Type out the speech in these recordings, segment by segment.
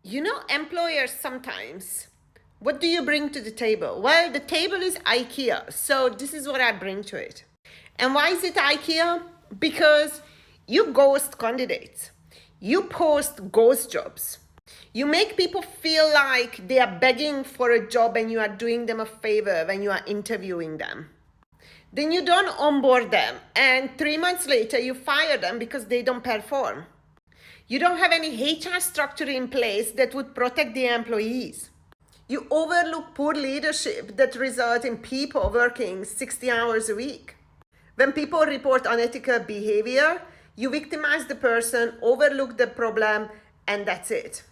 Employers sometimes, what do you bring to the table? Well, the table is Ikea. So this is what I bring to it. And why is it Ikea? Because you ghost candidates. You post ghost jobs. You make people feel like they are begging for a job and you are doing them a favor when you are interviewing them. Then you don't onboard them, and 3 months later you fire them because they don't perform. You don't have any HR structure in place that would protect the employees. You overlook poor leadership that results in people working 60 hours a week. When people report unethical behavior, you victimize the person, overlook the problem, and that's it.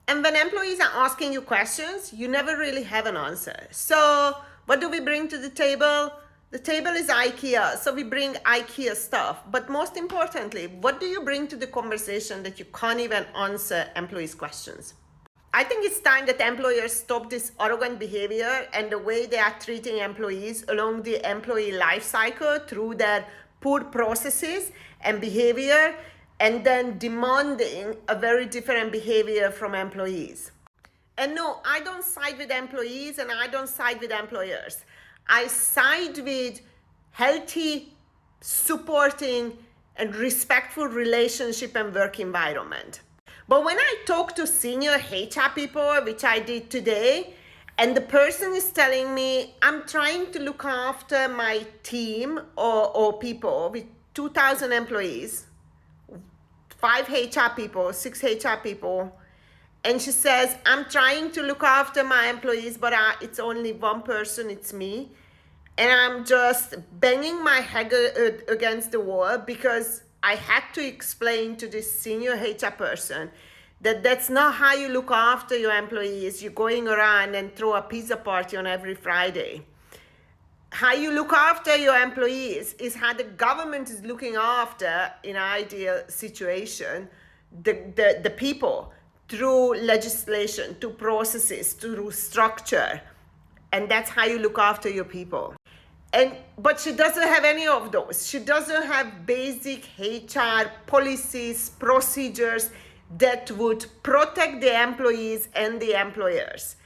And when employees are asking you questions, you never really have an answer. So, what do we bring to the table? The table is Ikea, so we bring Ikea stuff. But most importantly, what do you bring to the conversation that you can't even answer employees' questions? I think it's time that employers stop this arrogant behavior and the way they are treating employees along the employee life cycle through their poor processes and behavior, and then demanding a very different behavior from employees. And no, I don't side with employees and I don't side with employers. I side with healthy, supporting, and respectful relationship and work environment. But when I talk to senior HR people, which I did today, and the person is telling me, I'm trying to look after my team or people with 2,000 employees, 5 HR people, 6 HR people, and she says, I'm trying to look after my employees, but it's only one person, it's me. And I'm just banging my head against the wall because I had to explain to this senior HR person that that's not how you look after your employees. You're going around and throw a pizza party on every Friday. How you look after your employees is how the government is looking after, in an ideal situation, the people through legislation, through processes, through structure. And that's how you look after your people. But she doesn't have any of those. She doesn't have basic HR policies, procedures that would protect the employees and the employers.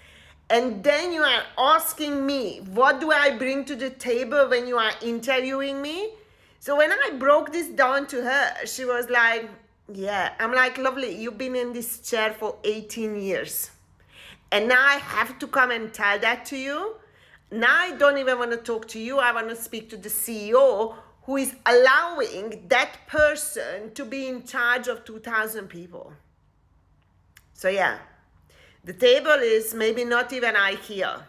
And then you are asking me, what do I bring to the table when you are interviewing me? So when I broke this down to her, she was like, yeah. I'm like, lovely, you've been in this chair for 18 years. And now I have to come and tell that to you. Now I don't even want to talk to you. I want to speak to the CEO who is allowing that person to be in charge of 2,000 people. So yeah, the table is maybe not even Ikea.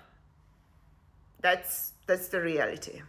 That's the reality.